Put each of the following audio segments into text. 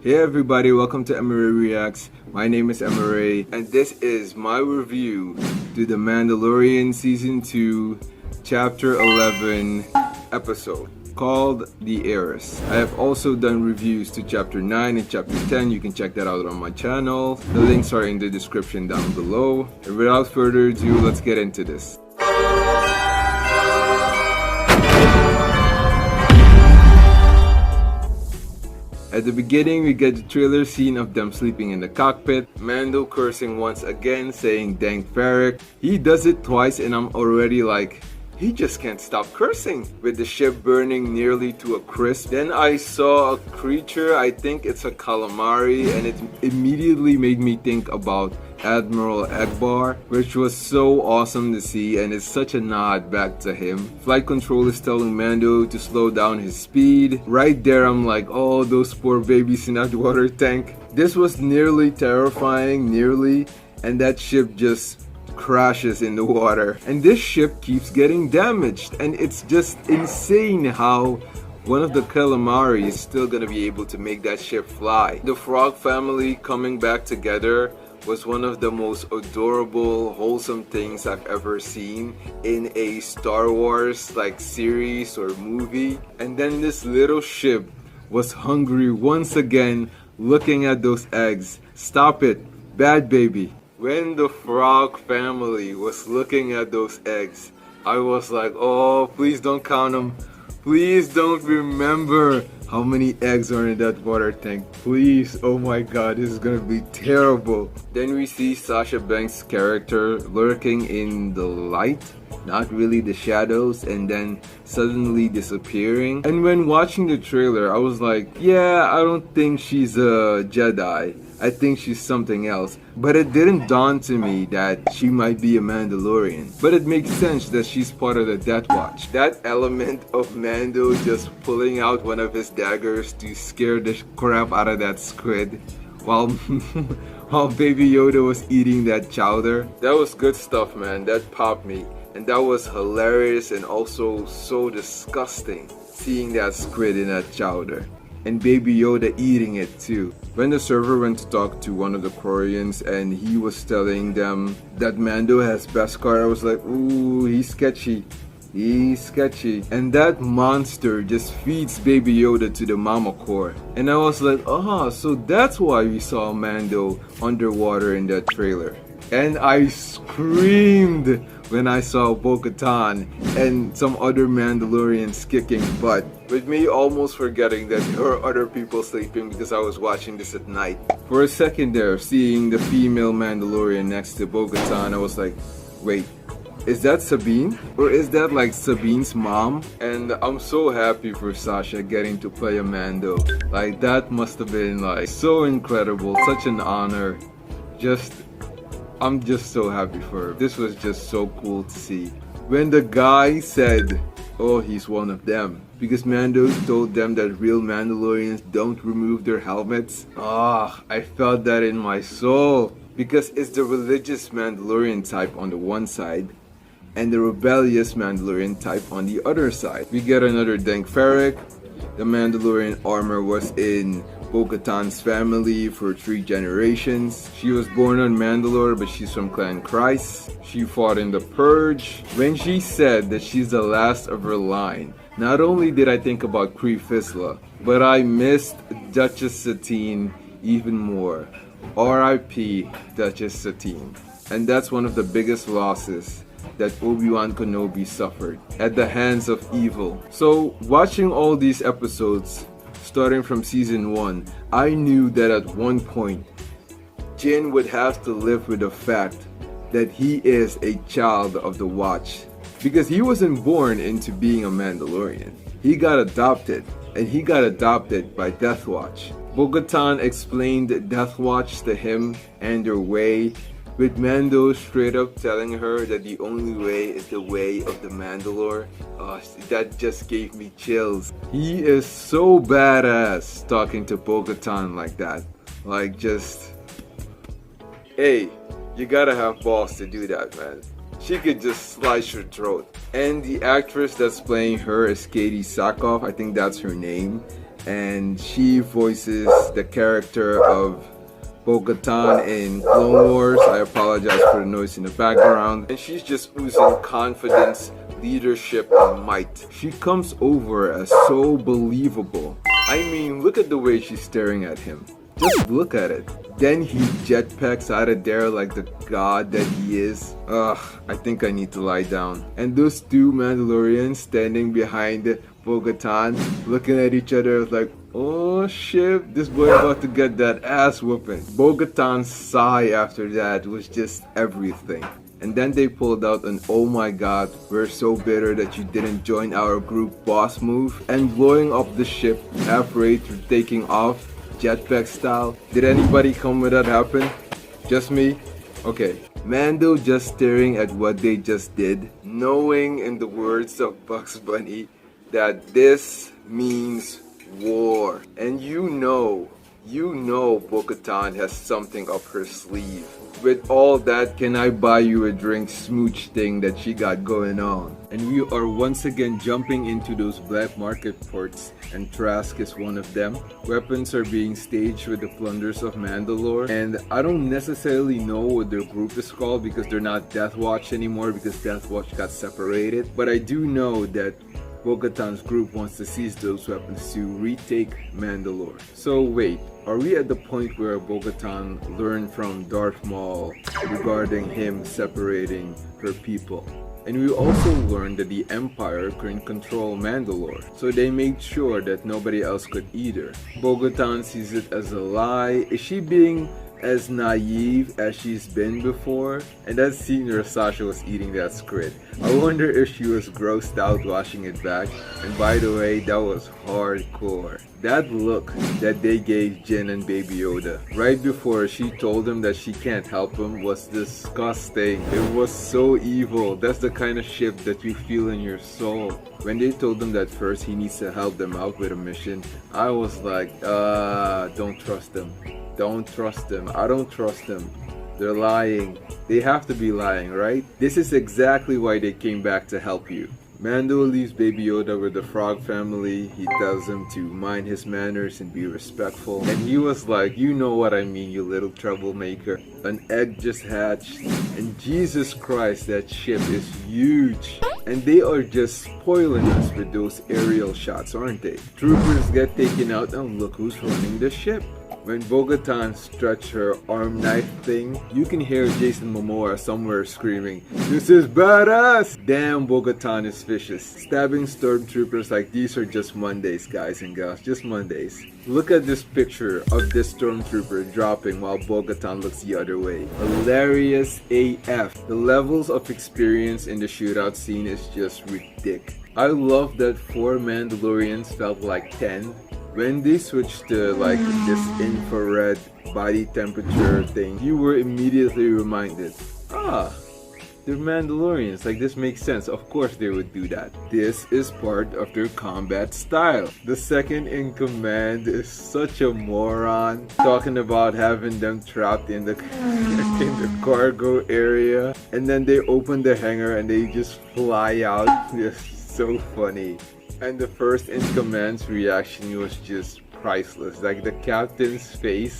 Hey everybody, welcome to Emirae Reacts. My name is Emirae and this is my review to The Mandalorian Season 2 Chapter 11 episode called The Heiress. I have also done reviews to Chapter 9 and Chapter 10. You can check that out on my channel. The links are in the description down below. And without further ado, let's get into this. At the beginning, we get the trailer scene of them sleeping in the cockpit. Mando cursing once again, saying dang Ferric. He does it twice and I'm already like, he just can't stop cursing. With the ship burning nearly to a crisp. Then I saw a creature, I think it's a calamari, and it immediately made me think about Admiral Akbar, which was so awesome to see, and it's such a nod back to him. Flight control is telling Mando to slow down his speed. Right there I'm like, oh, those poor babies in that water tank. This was nearly terrifying, and that ship just crashes in the water. And this ship keeps getting damaged, and it's just insane how one of the calamari is still gonna be able to make that ship fly. The frog family coming back together was one of the most adorable, wholesome things I've ever seen in a Star Wars like series or movie. And then this little ship was hungry once again, looking at those eggs. Stop it, bad baby. When the frog family was looking at those eggs, I was like, oh, please don't count them. Please don't remember how many eggs are in that water tank. Please, oh my god, this is gonna be terrible. Then we see Sasha Banks' character lurking in the light, not really the shadows, and then suddenly disappearing. And when watching the trailer, I was like, yeah, I don't think she's a Jedi. I think she's something else. But it didn't dawn to me that she might be a Mandalorian. But it makes sense that she's part of the Death Watch. That element of Mando just pulling out one of his daggers to scare the crap out of that squid while Baby Yoda was eating that chowder. That was good stuff, man. That popped me. And that was hilarious and also so disgusting, seeing that squid in that chowder. And Baby Yoda eating it too. When the server went to talk to one of the Koreans and he was telling them that Mando has Beskar, I was like, ooh, he's sketchy. He's sketchy. And that monster just feeds Baby Yoda to the Mama Core. And I was like, ah, so that's why we saw Mando underwater in that trailer. And I screamed when I saw BO-KATAN and some other Mandalorians kicking butt. With me almost forgetting that there were other people sleeping because I was watching this at night. For a second there, seeing the female Mandalorian next to BO-KATAN, I was like, wait, is that Sabine? Or is that like Sabine's mom? And I'm so happy for Sasha getting to play a Mando. Like, that must have been like so incredible, such an honor. I'm just so happy for her. This was just so cool to see. When the guy said, oh, he's one of them, because Mando told them that real Mandalorians don't remove their helmets. I felt that in my soul. Because it's the religious Mandalorian type on the one side and the rebellious Mandalorian type on the other side. We get another Dank Ferric. The Mandalorian armor was in BO-KATAN's family for 3 generations. She was born on Mandalore, but she's from Clan Christ. She fought in the Purge. When she said that she's the last of her line, not only did I think about Kree Vizsla, but I missed Duchess Satine even more. R.I.P. Duchess Satine. And that's one of the biggest losses that Obi-Wan Kenobi suffered at the hands of evil. So watching all these episodes, starting from season 1, I knew that at one point, Jin would have to live with the fact that he is a child of the Watch. Because he wasn't born into being a Mandalorian. He got adopted, and he got adopted by Death Watch. Bo-Katan explained Death Watch to him and their way, with Mando straight up telling her that the only way is the way of the Mandalore. That just gave me chills. He is so badass talking to Bo-Katan like that. Like, just, hey, you gotta have balls to do that, man. She could just slice your throat. And the actress that's playing her is KATEE SACKOFF, I think that's her name. and she voices the character of BO-KATAN in Clone Wars. I apologize for the noise in the background. And she's just oozing confidence, leadership, and might. She comes over as so believable. I mean, look at the way she's staring at him. Just look at it. Then he jetpacks out of there like the god that he is. Ugh, I think I need to lie down. And those two Mandalorians standing behind BO-KATAN, looking at each other like, oh shit, this boy about to get that ass whooping. BO-KATAN's sigh after that was just everything. And then they pulled out an oh my god, we're so bitter that you didn't join our group boss move, and blowing up the ship halfway through taking off, jetpack style. Did anybody come when that happened? Just me? Okay. Mando just staring at what they just did, knowing in the words of Bugs Bunny that this means war. And you know BO-KATAN has something up her sleeve. With all that can I buy you a drink smooch thing that she got going on. And we are once again jumping into those black market ports, and Trask is one of them. Weapons are being staged with the plunders of Mandalore, and I don't necessarily know what their group is called because they're not Death Watch anymore because Death Watch got separated. But I do know that BO-KATAN's group wants to seize those weapons to retake Mandalore. So wait, are we at the point where BO-KATAN learned from Darth Maul regarding him separating her people? And we also learned that the Empire couldn't control Mandalore, so they made sure that nobody else could either. BO-KATAN sees it as a lie. Is she being as naive as she's been before? And that scene where Sasha was eating that squid, I wonder if she was grossed out watching it back. And by the way, that was hardcore. That look that they gave Jin and Baby Yoda right before she told him that she can't help him was disgusting. It was so evil. That's the kind of shit that you feel in your soul. When they told him that first he needs to help them out with a mission, I was like, don't trust them. Don't trust them. I don't trust them. They're lying. They have to be lying, right? This is exactly why they came back to help you. Mando leaves Baby Yoda with the Frog family. He tells him to mind his manners and be respectful. And he was like, you know what I mean, you little troublemaker. An egg just hatched. And Jesus Christ, that ship is huge. And they are just spoiling us with those aerial shots, aren't they? Troopers get taken out and look who's running the ship. When BO-KATAN stretched her arm knife thing, you can hear Jason Momoa somewhere screaming, "This is badass!" Damn, BO-KATAN is vicious. Stabbing stormtroopers like these are just Mondays, guys and gals, just Mondays. Look at this picture of this stormtrooper dropping while BO-KATAN looks the other way. Hilarious AF. The levels of experience in the shootout scene is just ridiculous. I love that 4 Mandalorians felt like 10. When they switched to like this infrared body temperature thing, you were immediately reminded, they're Mandalorians, like this makes sense, of course they would do that. This is part of their combat style. The second in command is such a moron, talking about having them trapped in the cargo area, and then they open the hangar and they just fly out. It's so funny. And the first in command's reaction was just priceless. Like the captain's face,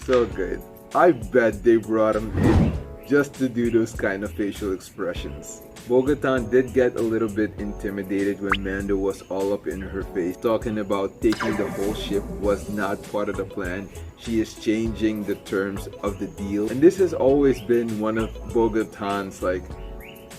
so good. I bet they brought him in just to do those kind of facial expressions. BO-KATAN did get a little bit intimidated when Mando was all up in her face, talking about taking the whole ship was not part of the plan. She is changing the terms of the deal. And this has always been one of BO-KATAN's like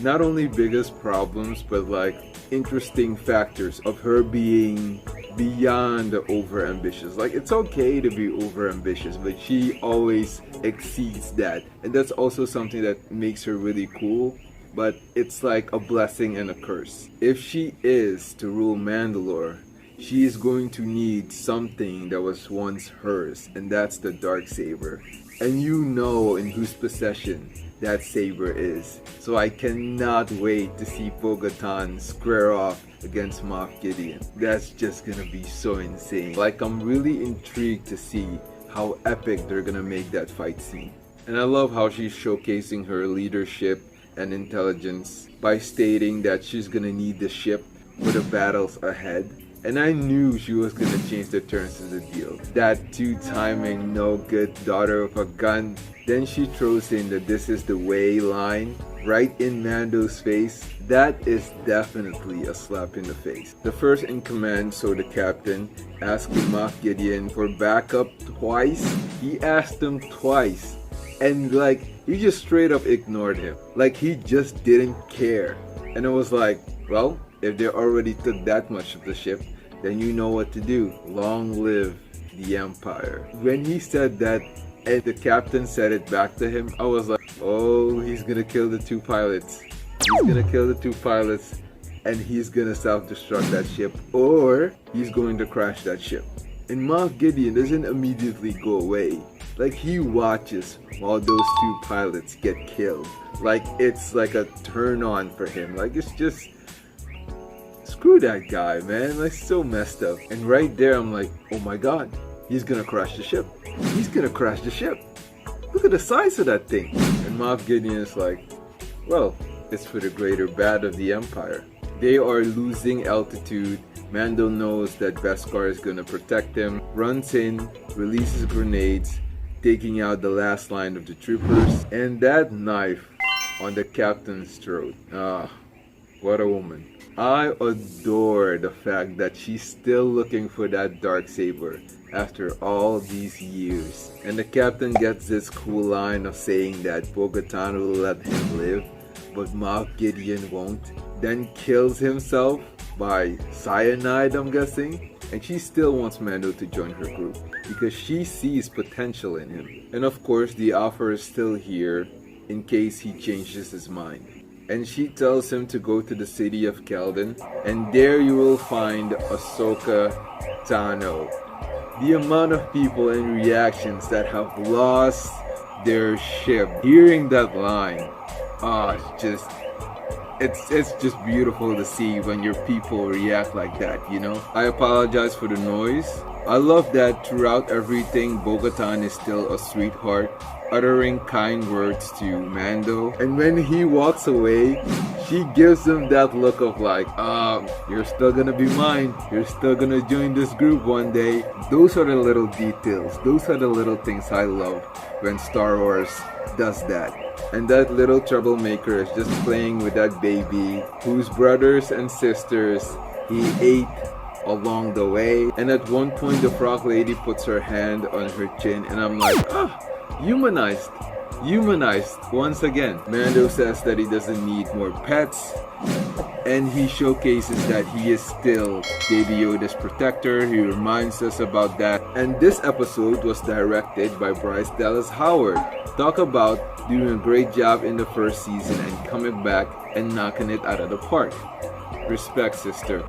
not only biggest problems, but like interesting factors of her being beyond over ambitious. Like it's okay to be over ambitious, but she always exceeds that, and that's also something that makes her really cool. But it's like a blessing and a curse. If she is to rule Mandalore, she is going to need something that was once hers, and that's the dark saber. And you know in whose possession that saber is. So I cannot wait to see BO-KATAN square off against Moff Gideon. That's just gonna be so insane. Like I'm really intrigued to see how epic they're gonna make that fight scene. And I love how she's showcasing her leadership and intelligence by stating that she's gonna need the ship for the battles ahead. And I knew she was gonna change the terms of the deal. That two-timing, no good daughter of a gun. Then she throws in the "this is the way" line right in Mando's face. That is definitely a slap in the face. The first in command, so the captain, asking Moff Gideon for backup twice. He asked him twice. And like, he just straight up ignored him. Like he just didn't care. And it was like, well, if they already took that much of the ship, then you know what to do. Long live the Empire. When he said that and the captain said it back to him, I was like, oh, he's gonna kill the two pilots. He's gonna kill the two pilots and he's gonna self-destruct that ship, or he's going to crash that ship. And Moff Gideon doesn't immediately go away. Like he watches while those two pilots get killed. Like it's like a turn on for him. Like it's just, screw that guy, man. Like so messed up. And right there I'm like, oh my god, he's gonna crash the ship. He's gonna crash the ship. Look at the size of that thing. And Moff Gideon is like, well, it's for the greater bad of the Empire. They are losing altitude. Mando knows that Beskar is gonna protect him. Runs in, releases grenades, taking out the last line of the troopers. And that knife on the captain's throat. Ah, what a woman. I adore the fact that she's still looking for that darksaber after all these years. And the captain gets this cool line of saying that BO-KATAN will let him live, but Moff Gideon won't. Then kills himself by cyanide, I'm guessing. And she still wants Mando to join her group because she sees potential in him. And of course the offer is still here in case he changes his mind. And she tells him to go to the city of Keldon, and there you will find AHSOKA Tano. The amount of people and reactions that have lost their ship hearing that line, it's just beautiful to see when your people react like that, you know. I apologize for the noise. I love that throughout everything, BO-KATAN is still a sweetheart, uttering kind words to Mando. And when he walks away, she gives him that look of like, you're still gonna be mine. You're still gonna join this group one day. Those are the little details. Those are the little things I love when Star Wars does that. And that little troublemaker is just playing with that baby whose brothers and sisters he ate along the way. And at one point the frog lady puts her hand on her chin and I'm like, humanized once again. Mando says that he doesn't need more pets, and he showcases that he is still Baby Yoda's protector. He reminds us about that. And this episode was directed by Bryce Dallas Howard. Talk about doing a great job in the first season and coming back and knocking it out of the park. Respect, sister.